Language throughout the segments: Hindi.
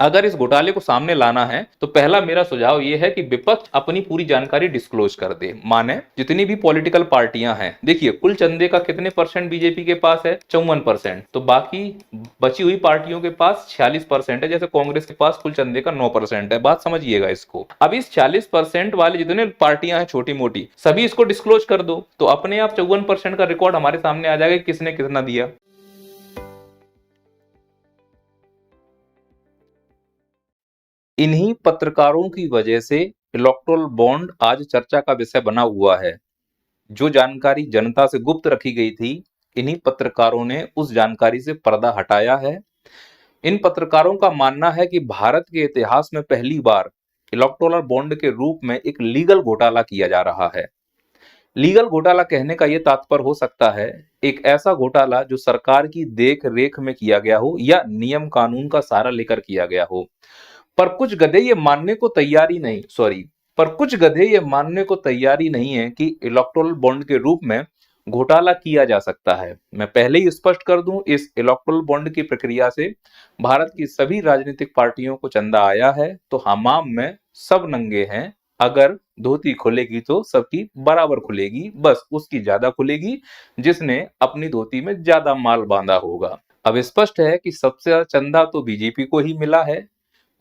अगर इस घोटाले को सामने लाना है तो पहला मेरा सुझाव यह है कि विपक्ष अपनी पूरी जानकारी डिस्क्लोज कर दे। माने जितनी भी पॉलिटिकल पार्टियां हैं, देखिए कुल चंदे का कितने परसेंट बीजेपी के पास है, 54%। तो बाकी बची हुई पार्टियों के पास 46% है, जैसे कांग्रेस के पास कुल चंदे का 9% है। बात समझिएगा इसको। अब इस 40% वाले जितने पार्टियां हैं छोटी मोटी, सभी इसको डिस्क्लोज कर दो तो अपने आप 54% का रिकॉर्ड हमारे सामने आ जाएगा किसने कितना दिया। इन्हीं पत्रकारों की वजह से इलेक्टोरल बॉन्ड आज चर्चा का विषय बना हुआ है। जो जानकारी जनता से गुप्त रखी गई थी, इन्हीं पत्रकारों ने उस जानकारी से पर्दा हटाया है। इन पत्रकारों का मानना है कि भारत के इतिहास में पहली बार इलेक्टोरल बॉन्ड के रूप में एक लीगल घोटाला किया जा रहा है। लीगल घोटाला कहने का यह तात्पर्य हो सकता है एक ऐसा घोटाला जो सरकार की देख रेख में किया गया हो या नियम कानून का सहारा लेकर किया गया हो। पर कुछ गधे ये मानने को तैयारी नहीं सॉरी पर कुछ गधे ये मानने को तैयारी नहीं है कि इलेक्टोरल बॉन्ड के रूप में घोटाला किया जा सकता है। मैं पहले ही स्पष्ट कर दूं, इस इलेक्टोरल बॉन्ड की प्रक्रिया से भारत की सभी राजनीतिक पार्टियों को चंदा आया है, तो हमाम में सब नंगे हैं। अगर धोती खुलेगी तो सबकी बराबर खुलेगी, बस उसकी ज्यादा खुलेगी जिसने अपनी धोती में ज्यादा माल बांधा होगा। अब स्पष्ट है कि सबसे ज्यादा चंदा तो बीजेपी को ही मिला है।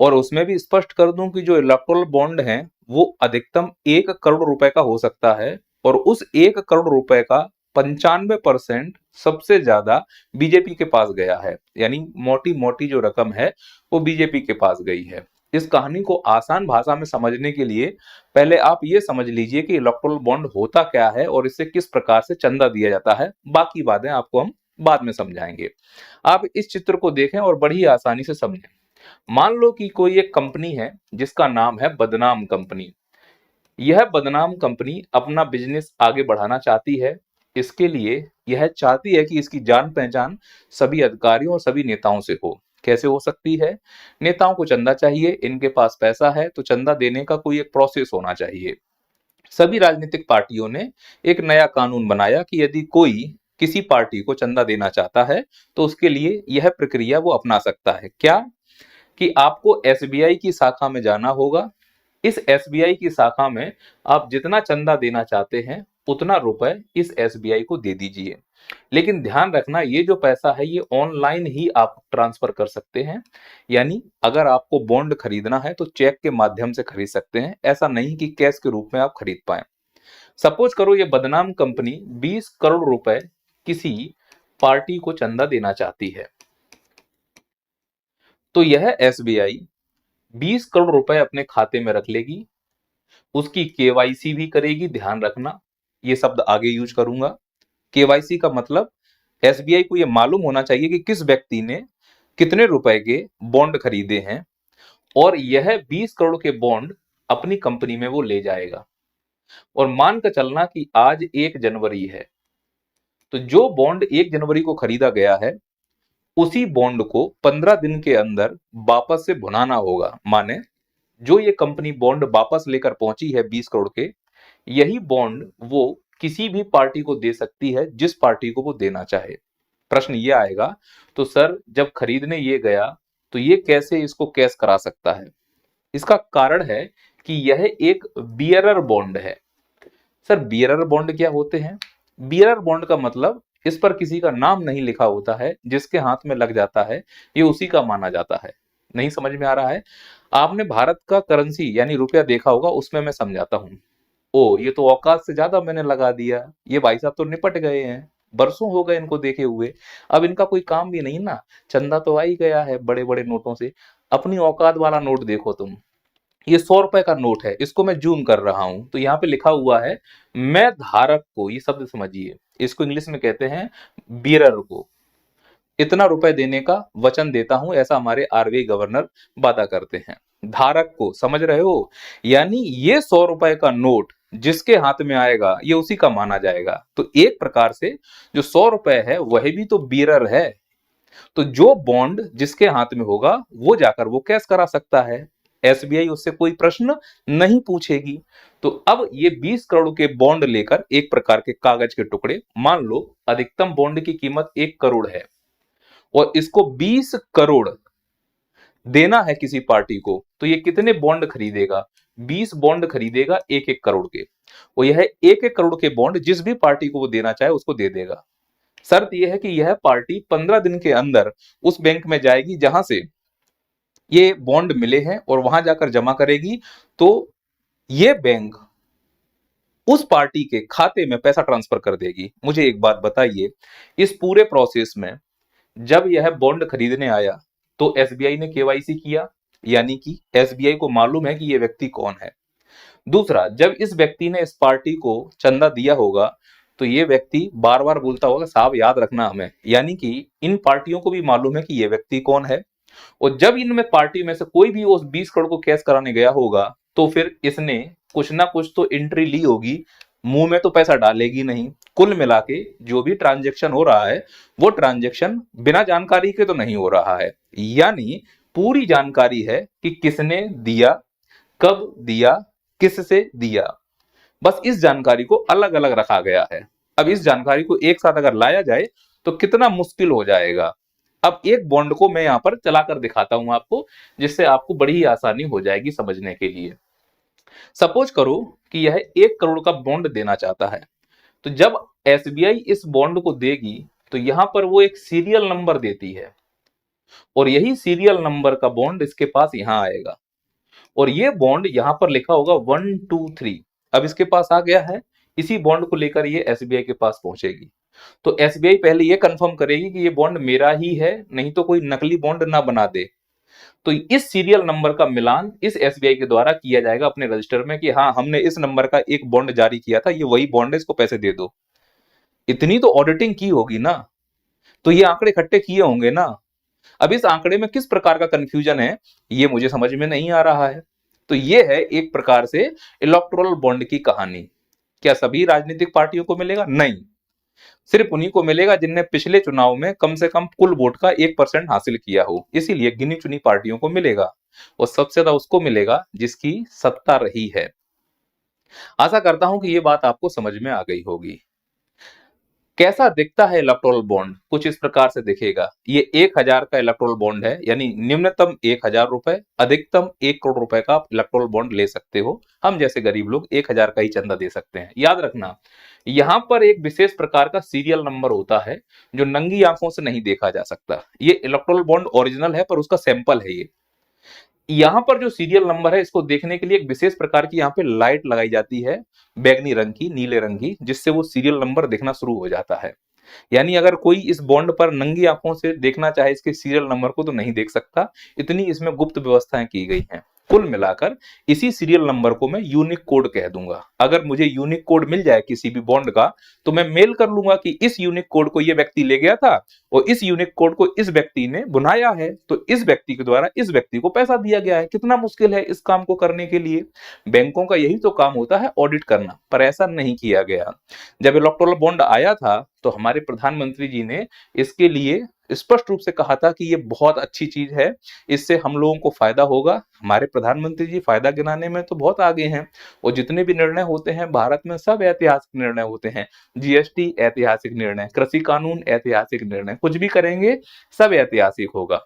और उसमें भी स्पष्ट कर दूं कि जो इलेक्टोरल बॉन्ड है वो अधिकतम 1 करोड़ रुपए का हो सकता है, और उस 1 करोड़ रुपए का 95% सबसे ज्यादा बीजेपी के पास गया है। यानी मोटी मोटी जो रकम है वो बीजेपी के पास गई है। इस कहानी को आसान भाषा में समझने के लिए पहले आप ये समझ लीजिए कि इलेक्टोरल बॉन्ड होता क्या है और इससे किस प्रकार से चंदा दिया जाता है। बाकी बातें आपको हम बाद में समझाएंगे। आप इस चित्र को देखें और बड़ी आसानी से समझें। मान लो कि कोई एक कंपनी है जिसका नाम है बदनाम कंपनी। यह बदनाम कंपनी अपना बिजनेस आगे बढ़ाना चाहती है। इसके लिए यह चाहती है कि इसकी जान पहचान सभी अधिकारियों और सभी नेताओं से हो। कैसे हो सकती है? नेताओं को चंदा चाहिए, इनके पास पैसा है तो चंदा देने का कोई एक प्रोसेस होना चाहिए। सभी राजनीतिक पार्टियों ने एक नया कानून बनाया कि यदि कोई किसी पार्टी को चंदा देना चाहता है तो उसके लिए यह प्रक्रिया वो अपना सकता है। क्या? कि आपको एसबीआई की शाखा में जाना होगा। इस एसबीआई की शाखा में आप जितना चंदा देना चाहते हैं उतना रुपए इस एसबीआई को दे दीजिए। लेकिन ध्यान रखना, ये जो पैसा है ये ऑनलाइन ही आप ट्रांसफर कर सकते हैं। यानी अगर आपको बॉन्ड खरीदना है तो चेक के माध्यम से खरीद सकते हैं, ऐसा नहीं कि कैश के रूप में आप खरीद पाए। सपोज करो ये बदनाम कंपनी 20 करोड़ रुपए किसी पार्टी को चंदा देना चाहती है, तो यह एसबीआई 20 करोड़ रुपए अपने खाते में रख लेगी। उसकी केवाईसी भी करेगी। ध्यान रखना, ये शब्द आगे यूज करूंगा। केवाईसी का मतलब एसबीआई को यह मालूम होना चाहिए कि किस व्यक्ति ने कितने रुपए के बॉन्ड खरीदे हैं, और यह 20 करोड़ के बॉन्ड अपनी कंपनी में वो ले जाएगा। और मान कर चलना कि आज 1 जनवरी है, तो जो बॉन्ड 1 जनवरी को खरीदा गया है उसी बॉन्ड को 15 दिन के अंदर वापस से भुनाना होगा। माने जो ये कंपनी बॉन्ड वापस लेकर पहुंची है 20 करोड़ के, यही बॉन्ड वो किसी भी पार्टी को दे सकती है जिस पार्टी को वो देना चाहे। प्रश्न ये आएगा, तो सर जब खरीदने ये गया तो ये कैसे इसको कैश करा सकता है? इसका कारण है कि यह एक बियरर बॉन्ड है। सर बियरर बॉन्ड क्या होते हैं? बियरर बॉन्ड का मतलब इस पर किसी का नाम नहीं लिखा होता है, जिसके हाथ में लग जाता है ये उसी का माना जाता है। नहीं समझ में आ रहा है? आपने भारत का करेंसी यानी रुपया देखा होगा, उसमें मैं समझाता हूं। ओ ये तो औकात से ज्यादा मैंने लगा दिया, ये भाई साहब तो निपट गए हैं, बरसों हो गए इनको देखे हुए, अब इनका कोई काम भी नहीं ना, चंदा तो आ ही गया है बड़े बड़े नोटों से। अपनी औकात वाला नोट देखो तुम, ये 100 रुपए का नोट है, इसको मैं जूम कर रहा हूं तो यहाँ पे लिखा हुआ है मैं धारक को, ये शब्द समझिए, इसको इंग्लिश में कहते हैं बियरर को, इतना रुपए देने का वचन देता हूं, ऐसा हमारे आरबीआई गवर्नर वादा करते हैं। धारक को समझ रहे हो? यानी ये 100 रुपए का नोट जिसके हाथ में आएगा ये उसी का माना जाएगा। तो एक प्रकार से जो 100 रुपए है वह भी तो बियरर है। तो जो बॉन्ड जिसके हाथ में होगा वो जाकर वो कैश करा सकता है, एसबीआई उससे कोई प्रश्न नहीं पूछेगी। तो अब ये 20 करोड़ के बॉन्ड लेकर, एक प्रकार के कागज के टुकड़े, मान लो अधिकतम बॉन्ड की कीमत 1 करोड़ है और इसको 20 करोड़ देना है किसी पार्टी को, तो ये कितने बॉन्ड खरीदेगा? 20 बॉन्ड खरीदेगा 1-1 करोड़ के। और यह 1-1 करोड़ के बॉन्ड जिस भी पार्टी को वो देना चाहे उसको दे देगा। शर्त यह है कि यह पार्टी 15 दिन के अंदर उस बैंक में जाएगी जहां से ये बॉन्ड मिले हैं और वहां जाकर जमा करेगी, तो ये बैंक उस पार्टी के खाते में पैसा ट्रांसफर कर देगी। मुझे एक बात बताइए, इस पूरे प्रोसेस में जब यह बॉन्ड खरीदने आया तो एसबीआई ने केवाईसी किया, यानी कि एसबीआई को मालूम है कि यह व्यक्ति कौन है। दूसरा, जब इस व्यक्ति ने इस पार्टी को चंदा दिया होगा तो ये व्यक्ति बार बार बोलता होगा साहब याद रखना हमें, यानी कि इन पार्टियों को भी मालूम है कि ये व्यक्ति कौन है। और जब इनमें पार्टी में से कोई भी उस 20 करोड़ को कैश कराने गया होगा तो फिर इसने कुछ ना कुछ तो एंट्री ली होगी, मुंह में तो पैसा डालेगी नहीं। कुल मिला के जो भी ट्रांजेक्शन हो रहा है वो ट्रांजेक्शन बिना जानकारी के तो नहीं हो रहा है, यानी पूरी जानकारी है कि किसने दिया, कब दिया, किससे दिया। बस इस जानकारी को अलग अलग रखा गया है। अब इस जानकारी को एक साथ अगर लाया जाए तो कितना मुश्किल हो जाएगा। अब एक बॉन्ड को मैं यहां पर चलाकर दिखाता हूं आपको, जिससे आपको बड़ी ही आसानी हो जाएगी समझने के लिए। सपोज करो कि यह 1 करोड़ का बॉन्ड देना चाहता है, तो जब एसबीआई इस बॉन्ड को देगी तो यहां पर वो एक सीरियल नंबर देती है और यही सीरियल नंबर का बॉन्ड इसके पास यहां आएगा और ये बॉन्ड यहां पर लिखा होगा 123। अब इसके पास आ गया है, इसी बॉन्ड को लेकर ये एसबीआई के पास पहुंचेगी। तो एसबीआई पहले ये कंफर्म करेगी कि ये बॉन्ड मेरा ही है, नहीं तो कोई नकली बॉन्ड ना बना दे। तो इस सीरियल नंबर का मिलान इस एसबीआई के द्वारा किया जाएगा अपने रजिस्टर में कि हाँ हमने इस नंबर का एक बॉन्ड जारी किया था, ये वही बॉन्ड है, इसको पैसे दे दो। इतनी तो ऑडिटिंग की होगी ना, तो ये आंकड़े इकट्ठे किए होंगे ना। अब इस आंकड़े में किस प्रकार का कंफ्यूजन है ये मुझे समझ में नहीं आ रहा है। तो ये है एक प्रकार से इलेक्टोरल बॉन्ड की कहानी। क्या सभी राजनीतिक पार्टियों को मिलेगा? नहीं, सिर्फ उन्हीं को मिलेगा जिनने पिछले चुनाव में कम से कम कुल वोट का 1% हासिल किया हो, इसीलिए गिनी चुनी पार्टियों को मिलेगा और सबसे ज्यादा उसको मिलेगा जिसकी सत्ता रही है। आशा करता हूं कि ये बात आपको समझ में आ गई होगी। कैसा दिखता है इलेक्टोरल बॉन्ड? कुछ इस प्रकार से दिखेगा। ये 1000 का इलेक्टोरल बॉन्ड है, यानी न्यूनतम 1000 रुपए, अधिकतम 1 करोड़ रुपए का आप इलेक्टोरल बॉन्ड ले सकते हो। हम जैसे गरीब लोग 1000 का ही चंदा दे सकते हैं। याद रखना, यहां पर एक विशेष प्रकार का सीरियल नंबर होता है जो नंगी आंखों से नहीं देखा जा सकता। ये इलेक्टोरल बॉन्ड ओरिजिनल है पर उसका सैंपल है ये। यहाँ पर जो सीरियल नंबर है इसको देखने के लिए एक विशेष प्रकार की यहाँ पे लाइट लगाई जाती है, बैगनी रंग की, नीले रंग की, जिससे वो सीरियल नंबर दिखना शुरू हो जाता है। यानी अगर कोई इस बॉन्ड पर नंगी आंखों से देखना चाहे इसके सीरियल नंबर को तो नहीं देख सकता, इतनी इसमें गुप्त व्यवस्थाएं की गई हैं। कुल मिलाकर इसी सीरियल नंबर को मैं यूनिक कोड कह दूंगा। अगर मुझे यूनिक कोड मिल जाए किसी भी बॉन्ड का तो मैं मेल कर लूंगा कि इस यूनिक कोड को ये व्यक्ति ले गया था और इस यूनिक कोड को इस व्यक्ति ने बुनाया है, तो इस व्यक्ति के द्वारा इस व्यक्ति को पैसा दिया गया है। कितना मुश्किल है इस काम को करने के लिए। बैंकों का यही तो काम होता है, ऑडिट करना, पर ऐसा नहीं किया गया। जब इलेक्टोरल बॉन्ड आया था तो हमारे प्रधानमंत्री जी ने इसके लिए स्पष्ट रूप से कहा था कि ये बहुत अच्छी चीज है, इससे हम लोगों को फायदा होगा। हमारे प्रधानमंत्री जी फायदा गिनाने में तो बहुत आगे हैं और जितने भी निर्णय होते हैं भारत में सब ऐतिहासिक निर्णय होते हैं। जीएसटी ऐतिहासिक निर्णय, कृषि कानून ऐतिहासिक निर्णय, कुछ भी करेंगे सब ऐतिहासिक होगा।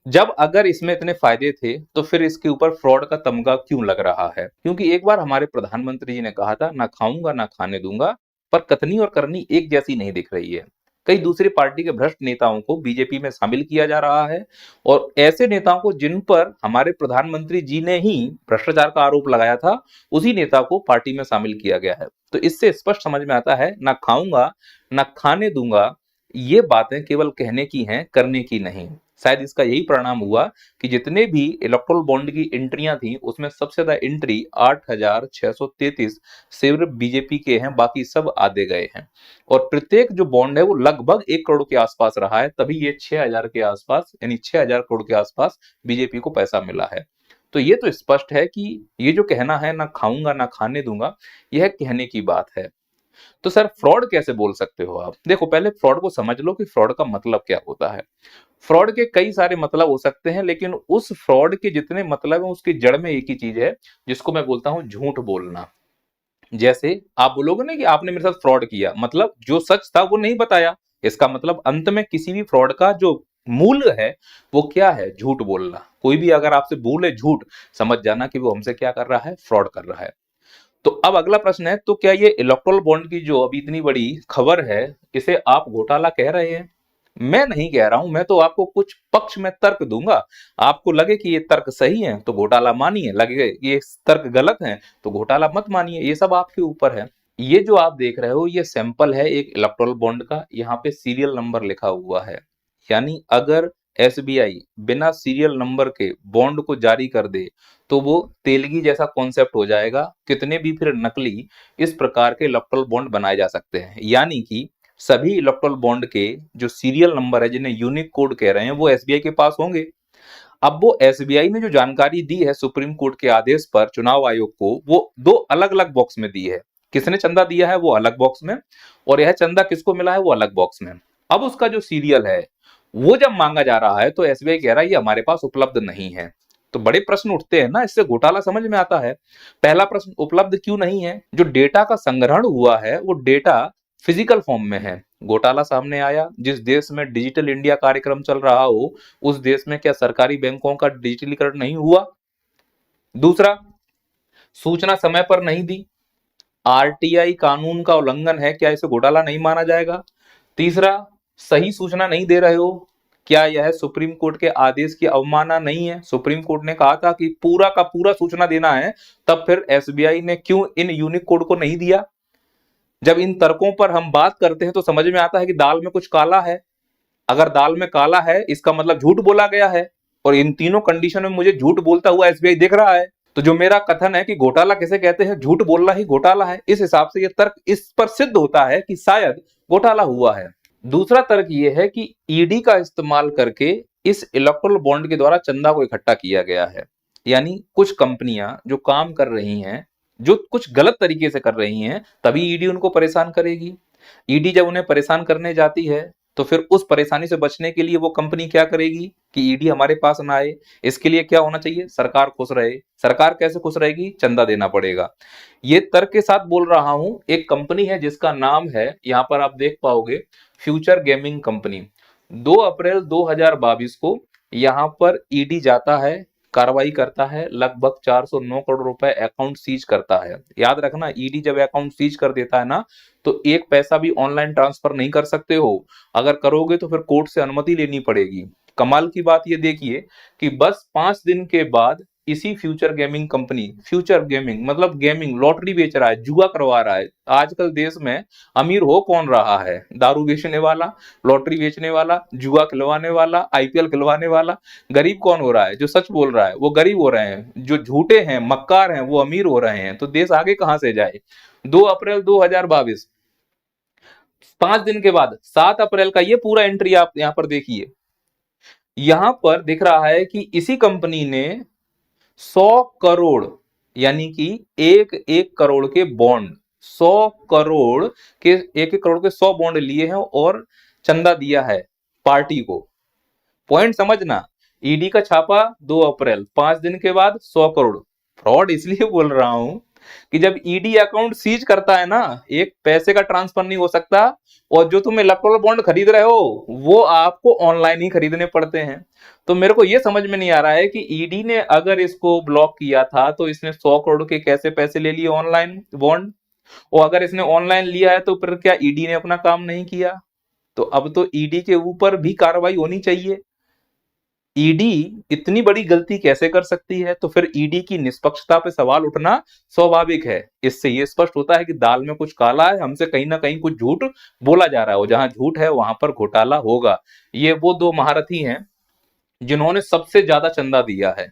जब अगर इसमें इतने फायदे थे तो फिर इसके ऊपर फ्रॉड का तमगा क्यों लग रहा है? क्योंकि एक बार हमारे प्रधानमंत्री जी ने कहा था ना खाऊंगा ना खाने दूंगा, पर कथनी और करनी एक जैसी नहीं दिख रही है। कई दूसरी पार्टी के भ्रष्ट नेताओं को बीजेपी में शामिल किया जा रहा है और ऐसे नेताओं को जिन पर हमारे प्रधानमंत्री जी ने ही भ्रष्टाचार का आरोप लगाया था उसी नेता को पार्टी में शामिल किया गया है। तो इससे स्पष्ट समझ में आता है ना खाऊंगा ना खाने दूंगा, ये बातें केवल कहने की हैं, करने की नहीं। शायद इसका यही परिणाम हुआ कि जितने भी इलेक्टोरल बॉन्ड की एंट्रियां थी उसमें सबसे ज्यादा एंट्री 8633 सिर्फ बीजेपी के हैं, बाकी सब आधे गए हैं। और प्रत्येक जो बॉन्ड है वो लगभग 1 करोड़ के आसपास रहा है, तभी ये 6000 के आसपास, यानी 6000 करोड़ के आसपास बीजेपी को पैसा मिला है। तो ये तो स्पष्ट है कि ये जो कहना है ना खाऊंगा ना खाने दूंगा, यह कहने की बात है। तो सर फ्रॉड कैसे बोल सकते हो आप? देखो पहले फ्रॉड को समझ लो कि फ्रॉड का मतलब क्या होता है। फ्रॉड के कई सारे मतलब हो सकते हैं, लेकिन उस फ्रॉड के जितने मतलब है उसकी जड़ में एक ही चीज है जिसको मैं बोलता हूं झूठ बोलना। जैसे आप बोलोगे ना कि आपने मेरे साथ फ्रॉड किया, मतलब जो सच था वो नहीं बताया। इसका मतलब अंत में किसी भी फ्रॉड का जो मूल है वो क्या है? झूठ बोलना। कोई भी अगर आपसे बोले झूठ, समझ जाना कि वो हमसे क्या कर रहा है? फ्रॉड कर रहा है। तो अब अगला प्रश्न है, तो क्या ये इलेक्टोरल बॉन्ड की जो अभी इतनी बड़ी खबर है, इसे आप घोटाला कह रहे हैं? मैं नहीं कह रहा हूं, मैं तो आपको कुछ पक्ष में तर्क दूंगा। आपको लगे कि ये तर्क सही है तो घोटाला मानिए, लगे ये तर्क गलत है तो घोटाला मत मानिए, ये सब आपके ऊपर है। ये जो आप देख रहे हो ये सैंपल है एक इलेक्टोरल बॉन्ड का, यहाँ पे सीरियल नंबर लिखा हुआ है। यानी अगर एसबीआई बिना सीरियल नंबर के बॉन्ड को जारी कर दे तो वो तेलगी जैसा कॉन्सेप्ट हो जाएगा। कितने भी फिर नकली इस प्रकार के इलेक्टोरल बॉन्ड बनाए जा सकते हैं। यानी कि सभी इलेक्टोरल बॉन्ड के जो सीरियल नंबर है, जिन्हें यूनिक कोड कह रहे हैं, वो एसबीआई के पास होंगे। अब वो एसबीआई ने जो जानकारी दी है सुप्रीम कोर्ट के आदेश पर चुनाव आयोग को, वो दो अलग अलग बॉक्स में दी है। किसने चंदा दिया है वो अलग बॉक्स में, और यह चंदा किसको मिला है वो अलग बॉक्स में। अब उसका जो सीरियल है वो जब मांगा जा रहा है तो एसबीआई कह रहा है ये हमारे पास उपलब्ध नहीं है। तो बड़े प्रश्न उठते हैं ना, इससे घोटाला समझ में आता है। पहला प्रश्न, उपलब्ध क्यों नहीं है? जो डेटा का संग्रहण हुआ है वो डेटा फिजिकल फॉर्म में है। घोटाला सामने आया, जिस देश में डिजिटल इंडिया कार्यक्रम चल रहा हो उस देश में क्या सरकारी बैंकों का डिजिटलीकरण नहीं हुआ? दूसरा, सूचना समय पर नहीं दी, आरटीआई कानून का उल्लंघन है, क्या इसे घोटाला नहीं माना जाएगा? तीसरा, सही सूचना नहीं दे रहे हो, क्या यह सुप्रीम कोर्ट के आदेश की अवमानना नहीं है? सुप्रीम कोर्ट ने कहा था कि पूरा का पूरा सूचना देना है, तब फिर एसबीआई ने क्यों इन यूनिक कोड को नहीं दिया? जब इन तर्कों पर हम बात करते हैं तो समझ में आता है कि दाल में कुछ काला है। अगर दाल में काला है इसका मतलब झूठ बोला गया है, और इन तीनों कंडीशन में मुझे झूठ बोलता हुआ एसबीआई दिख रहा है। तो जो मेरा कथन है कि घोटाला किसे कहते हैं, झूठ बोलना ही घोटाला है, इस हिसाब से यह तर्क इस पर सिद्ध होता है कि शायद घोटाला हुआ है। दूसरा तर्क यह है कि ईडी का इस्तेमाल करके इस इलेक्टोरल बॉन्ड के द्वारा चंदा को इकट्ठा किया गया है। यानी कुछ कंपनियां जो काम कर रही हैं, जो कुछ गलत तरीके से कर रही हैं, तभी ईडी उनको परेशान करेगी। ईडी जब उन्हें परेशान करने जाती है तो फिर उस परेशानी से बचने के लिए वो कंपनी क्या करेगी कि ईडी हमारे पास ना आए। इसके लिए क्या होना चाहिए? सरकार खुश रहे। सरकार कैसे खुश रहेगी? चंदा देना पड़ेगा। ये तर्क के साथ बोल रहा हूं। एक कंपनी है जिसका नाम है, यहां पर आप देख पाओगे, फ्यूचर गेमिंग कंपनी। 2 अप्रैल 2022 को यहां पर ईडी जाता है, कार्रवाई करता है, लगभग 409 करोड़ रुपए अकाउंट सीज करता है। याद रखना, ईडी जब अकाउंट सीज कर देता है ना, तो एक पैसा भी ऑनलाइन ट्रांसफर नहीं कर सकते हो। अगर करोगे तो फिर कोर्ट से अनुमति लेनी पड़ेगी। कमाल की बात ये देखिए कि बस 5 दिन के बाद इसी future gaming company, future gaming मतलब गेमिंग, लॉटरी बेच रहा है, जुआ करवा रहा है। आजकल देश में अमीर हो कौन रहा है? दारू बेचने वाला, लॉटरी बेचने वाला, जुआ खिलवाने वाला, आईपीएल खिलवाने वाला। गरीब कौन हो रहा है? जो सच बोल रहा है वो गरीब हो रहे हैं, जो झूठे हैं, मक्कार हैं, वो अमीर हो रहे हैं। तो देश आगे कहां से जाए? 2 अप्रैल 2022, 5 दिन के बाद 7 अप्रैल का ये पूरा एंट्री आप यहां पर देखिए। यहां पर दिख रहा है कि इसी कंपनी ने 100 करोड़, यानी कि 1-1 करोड़ के बॉन्ड, 100 करोड़ के 1-1 करोड़ के 100 बॉन्ड लिए हैं और चंदा दिया है पार्टी को। पॉइंट समझना, ईडी का छापा 2 अप्रैल, 5 दिन के बाद 100 करोड़। फ्रॉड इसलिए बोल रहा हूं कि जब ईडी अकाउंट सीज करता है ना, एक पैसे का ट्रांसफर नहीं हो सकता, और जो तुम इलेक्टोरल बॉन्ड खरीद रहे हो वो आपको ऑनलाइन ही खरीदने पड़ते हैं। तो मेरे को ये समझ में नहीं आ रहा है कि ईडी ने अगर इसको ब्लॉक किया था तो इसने 100 करोड़ के कैसे पैसे ले लिए ऑनलाइन बॉन्ड, और अगर इसने ऑनलाइन लिया है तो फिर क्या ईडी ने अपना काम नहीं किया? तो अब तो ईडी के ऊपर भी कार्रवाई होनी चाहिए। ईडी इतनी बड़ी गलती कैसे कर सकती है? तो फिर ईडी की निष्पक्षता पे सवाल उठना स्वाभाविक है। इससे ये स्पष्ट होता है कि दाल में कुछ काला है, हमसे कहीं ना कहीं कुछ झूठ बोला जा रहा है, और जहां झूठ है वहां पर घोटाला होगा। ये वो दो महारथी हैं जिन्होंने सबसे ज्यादा चंदा दिया है।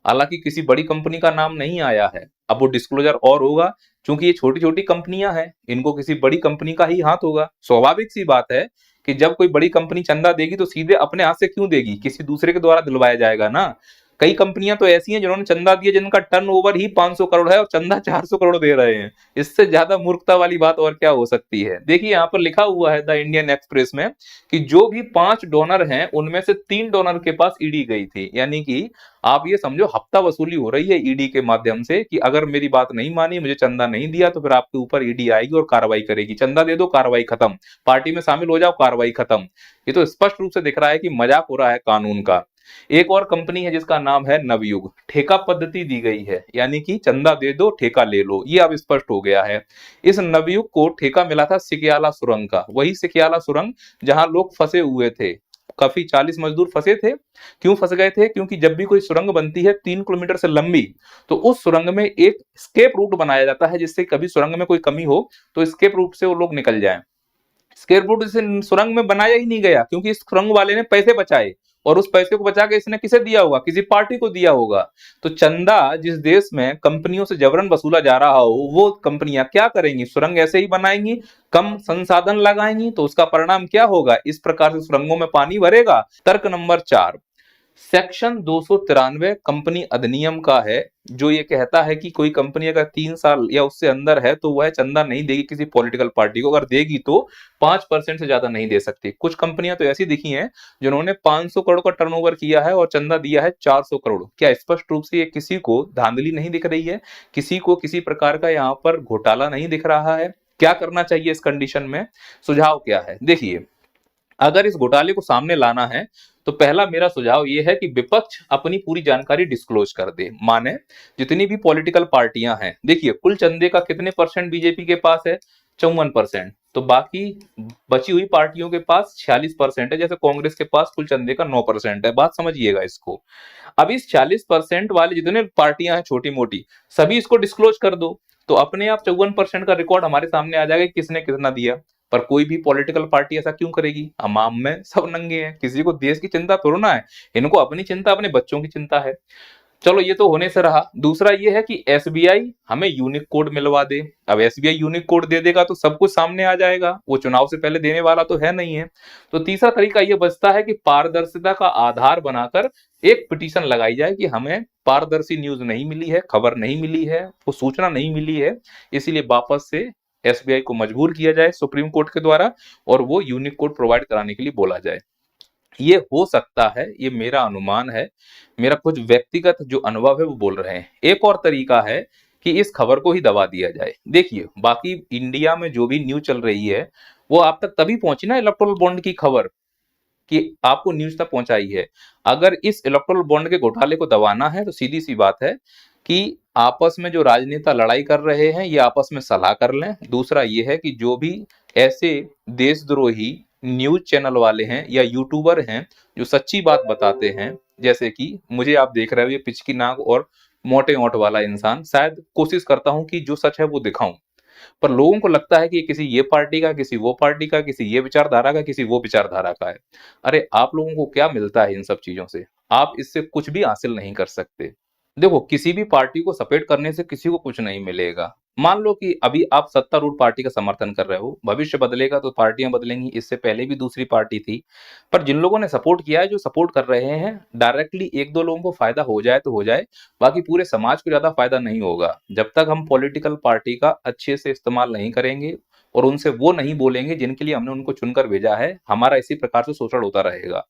हालांकि किसी बड़ी कंपनी का नाम नहीं आया है, अब वो डिस्क्लोजर और होगा, क्योंकि ये छोटी छोटी कंपनियां हैं, इनको किसी बड़ी कंपनी का ही हाथ होगा। स्वाभाविक सी बात है कि जब कोई बड़ी कंपनी चंदा देगी तो सीधे अपने हाथ से क्यों देगी, किसी दूसरे के द्वारा दिलवाया जाएगा ना। कई कंपनियां तो ऐसी हैं जिन्होंने चंदा दिया जिनका टर्नओवर ही 500 करोड़ है और चंदा 400 करोड़ दे रहे हैं। इससे ज्यादा मूर्खता वाली बात और क्या हो सकती है। देखिए यहाँ पर लिखा हुआ है द इंडियन एक्सप्रेस में कि जो भी 5 डोनर हैं उनमें से 3 डोनर के पास ईडी गई थी, यानी कि आप ये समझो हफ्ता वसूली हो रही है ईडी के माध्यम से कि अगर मेरी बात नहीं मानी, मुझे चंदा नहीं दिया तो फिर आपके ऊपर ईडी आएगी और कार्रवाई करेगी। चंदा दे दो, कार्रवाई खत्म। पार्टी में शामिल हो जाओ, कार्रवाई खत्म। ये तो स्पष्ट रूप से दिख रहा है कि मजाक हो रहा है कानून का। एक और कंपनी है जिसका नाम है नवयुग। ठेका पद्धति दी गई है, यानी कि चंदा दे दो ठेका ले लो, ये अब स्पष्ट हो गया है। इस नवयुग को ठेका मिला था सिकयाला सुरंग का, वही सिकयाला सुरंग जहां लोग फंसे हुए थे। काफी 40 मजदूर फंसे थे। क्यों फंस गए थे? क्योंकि जब भी कोई सुरंग बनती है 3 किलोमीटर से लंबी, तो उस सुरंग में एक स्केप रूट बनाया जाता है, जिससे कभी सुरंग में कोई कमी हो तो स्केप रूट से वो लोग निकल जाएं। स्केप रूट इसे सुरंग में बनाया ही नहीं गया, क्योंकि इस सुरंग वाले ने पैसे बचाए, और उस पैसे को बचा के इसने किसे दिया होगा? किसी पार्टी को दिया होगा। तो चंदा जिस देश में कंपनियों से जबरन वसूला जा रहा हो, वो कंपनियां क्या करेंगी? सुरंग ऐसे ही बनाएंगी, कम संसाधन लगाएंगी, तो उसका परिणाम क्या होगा? इस प्रकार से सुरंगों में पानी भरेगा। तर्क नंबर 4, सेक्शन 293 कंपनी अधिनियम का है, जो ये कहता है कि कोई कंपनी अगर 3 साल या उससे अंदर है तो वह चंदा नहीं देगी किसी पॉलिटिकल पार्टी को, अगर देगी तो 5% से ज्यादा नहीं दे सकती। कुछ कंपनियां तो ऐसी दिखी हैं जिन्होंने 500 करोड़ का टर्नओवर किया है और चंदा दिया है 400 करोड़। क्या स्पष्ट रूप से ये किसी को धांधली नहीं दिख रही है? किसी को किसी प्रकार का यहाँ पर घोटाला नहीं दिख रहा है? क्या करना चाहिए इस कंडीशन में? सुझाव क्या है? देखिए, अगर इस घोटाले को सामने लाना है तो पहला मेरा सुझाव यह है कि विपक्ष अपनी पूरी जानकारी डिस्क्लोज कर दे। माने जितनी भी पॉलिटिकल पार्टियां हैं, देखिए कुल चंदे का कितने परसेंट बीजेपी के पास है? 54%। तो बाकी बची हुई पार्टियों के पास 46% है, जैसे कांग्रेस के पास कुल चंदे का 9% है। बात समझिएगा इसको। अब इस 40% वाले जितने पार्टियां हैं छोटी मोटी, सभी इसको डिस्क्लोज कर दो, तो अपने आप 54% का रिकॉर्ड हमारे सामने आ जाएगा किसने कितना दिया। पर कोई भी पॉलिटिकल पार्टी ऐसा क्यों करेगी? अमाम में सब नंगे हैं, किसी को देश की चिंता थोड़ा ना है, इनको अपनी चिंता, अपने बच्चों की चिंता है। चलो ये तो होने से रहा। दूसरा ये है कि एसबीआई हमें यूनिक कोड मिलवा दे। अब एसबीआई यूनिक कोड दे देगा तो सब कुछ सामने आ जाएगा, वो चुनाव से पहले देने वाला तो है नहीं है। तो तीसरा तरीका ये बचता है कि पारदर्शिता का आधार बनाकर एक पिटीशन लगाई जाए कि हमें पारदर्शी न्यूज नहीं मिली है, खबर नहीं मिली है, वो सूचना नहीं मिली है, इसीलिए वापस से एसबीआई को मजबूर किया जाए सुप्रीम कोर्ट के द्वारा और वो यूनिक कोड प्रोवाइड कराने के लिए बोला जाए। ये हो सकता है, ये मेरा अनुमान है, मेरा कुछ व्यक्तिगत जो अनुभव है वो बोल रहे हैं। एक और तरीका है कि इस खबर को ही दबा दिया जाए। देखिए बाकी इंडिया में जो भी न्यूज चल रही है वो आप तक तभी पहुंची ना, इलेक्टोरल बॉन्ड की खबर कि आपको न्यूज तक पहुंचाई है। अगर इस इलेक्टोरल बॉन्ड के घोटाले को दबाना है तो सीधी सी बात है कि आपस में जो राजनेता लड़ाई कर रहे हैं ये आपस में सलाह कर लें। दूसरा ये है कि जो भी ऐसे देशद्रोही न्यूज चैनल वाले हैं या यूट्यूबर हैं जो सच्ची बात बताते हैं, जैसे कि मुझे आप देख रहे हो ये पिचकी नाक और मोटे ओंठ वाला इंसान, शायद कोशिश करता हूं कि जो सच है वो दिखाऊं, पर लोगों को लगता है कि किसी ये पार्टी का, किसी वो पार्टी का, किसी ये विचारधारा का, किसी वो विचारधारा का है। अरे आप लोगों को क्या मिलता है इन सब चीजों से? आप इससे कुछ भी हासिल नहीं कर सकते। देखो किसी भी पार्टी को सपोर्ट करने से किसी को कुछ नहीं मिलेगा। मान लो कि अभी आप सत्तारूढ़ पार्टी का समर्थन कर रहे हो, भविष्य बदलेगा तो पार्टियां बदलेंगी, इससे पहले भी दूसरी पार्टी थी। पर जिन लोगों ने सपोर्ट किया है, जो सपोर्ट कर रहे हैं, डायरेक्टली एक दो लोगों को फायदा हो जाए तो हो जाए, बाकी पूरे समाज को ज्यादा फायदा नहीं होगा। जब तक हम पॉलिटिकल पार्टी का अच्छे से इस्तेमाल नहीं करेंगे और उनसे वो नहीं बोलेंगे जिनके लिए हमने उनको चुनकर भेजा है, हमारा इसी प्रकार से शोषण होता रहेगा।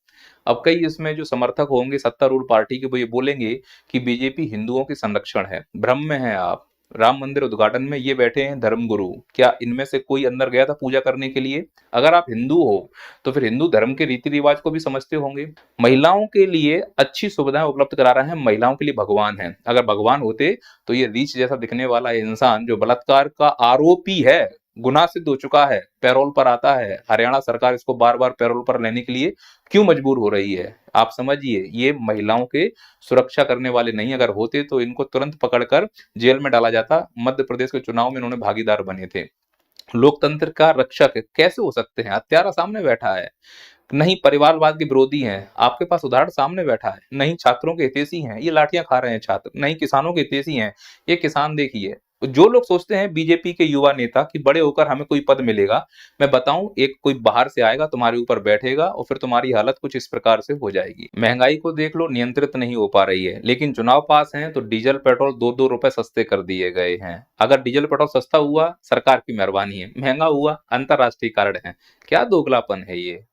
अब कई इसमें जो समर्थक होंगे सत्तारूढ़ पार्टी के, वो ये बोलेंगे कि बीजेपी हिंदुओं के संरक्षण है। भ्रम में है आप। राम मंदिर उद्घाटन में ये बैठे हैं धर्मगुरु, क्या इनमें से कोई अंदर गया था पूजा करने के लिए? अगर आप हिंदू हो तो फिर हिंदू धर्म के रीति रिवाज को भी समझते होंगे। महिलाओं के लिए अच्छी सुविधाएं उपलब्ध करा रहे हैं, महिलाओं के लिए भगवान है। अगर भगवान होते तो ये रीछ जैसा दिखने वाला इंसान जो बलात्कार का आरोपी है, गुनाह सिद्ध हो चुका है, पैरोल पर आता है, हरियाणा सरकार इसको बार बार पैरोल पर लेने के लिए क्यों मजबूर हो रही है? आप समझिए, ये महिलाओं के सुरक्षा करने वाले नहीं, अगर होते तो इनको तुरंत पकड़कर जेल में डाला जाता। मध्य प्रदेश के चुनाव में इन्होंने भागीदार बने थे। लोकतंत्र का रक्षक कैसे हो सकते हैं? हत्यारा सामने बैठा है। नहीं परिवारवाद के विरोधी हैं, आपके पास उदाहरण सामने बैठा है। नहीं छात्रों के हितैषी हैं, ये लाठियां खा रहे हैं छात्र। नहीं किसानों के हितैषी हैं, ये किसान देखिए जो लोग सोचते हैं बीजेपी के युवा नेता कि बड़े होकर हमें कोई पद मिलेगा, मैं बताऊं, एक कोई बाहर से आएगा, तुम्हारे ऊपर बैठेगा और फिर तुम्हारी हालत कुछ इस प्रकार से हो जाएगी। महंगाई को देख लो, नियंत्रित नहीं हो पा रही है, लेकिन चुनाव पास हैं तो डीजल पेट्रोल 2-2 रुपए सस्ते कर दिए गए हैं। अगर डीजल पेट्रोल सस्ता हुआ, सरकार की मेहरबानी है, महंगा हुआ, अंतरराष्ट्रीय कारण है। क्या दोगलापन है ये।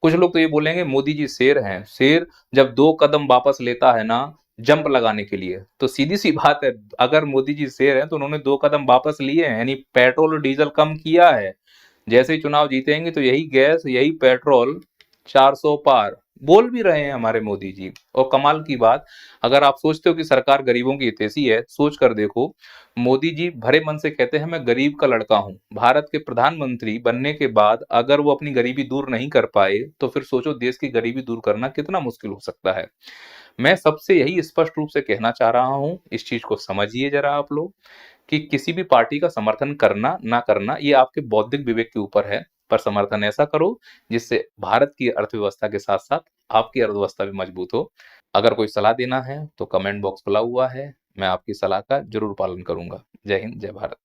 कुछ लोग तो ये बोलेंगे मोदी जी शेर हैं। शेर जब 2 कदम वापस लेता है ना जंप लगाने के लिए, तो सीधी सी बात है, अगर मोदी जी शेर हैं तो उन्होंने 2 कदम वापस लिए हैं, यानी पेट्रोल और डीजल कम किया है। जैसे ही चुनाव जीतेंगे तो यही गैस, यही पेट्रोल 400 पार बोल भी रहे हैं हमारे मोदी जी। और कमाल की बात, अगर आप सोचते हो कि सरकार गरीबों की हितैषी है, सोच कर देखो, मोदी जी भरे मन से कहते हैं मैं गरीब का लड़का हूं। भारत के प्रधानमंत्री बनने के बाद अगर वो अपनी गरीबी दूर नहीं कर पाए, तो फिर सोचो देश की गरीबी दूर करना कितना मुश्किल हो सकता है। मैं सबसे यही स्पष्ट रूप से कहना चाह रहा हूं, इस चीज को समझिए जरा आप लोग, कि किसी भी पार्टी का समर्थन करना ना करना ये आपके बौद्धिक विवेक के ऊपर है, पर समर्थन ऐसा करो जिससे भारत की अर्थव्यवस्था के साथ साथ आपकी अर्थव्यवस्था भी मजबूत हो। अगर कोई सलाह देना है तो कमेंट बॉक्स खुला हुआ है, मैं आपकी सलाह का जरूर पालन करूंगा। जय हिंद, जय भारत।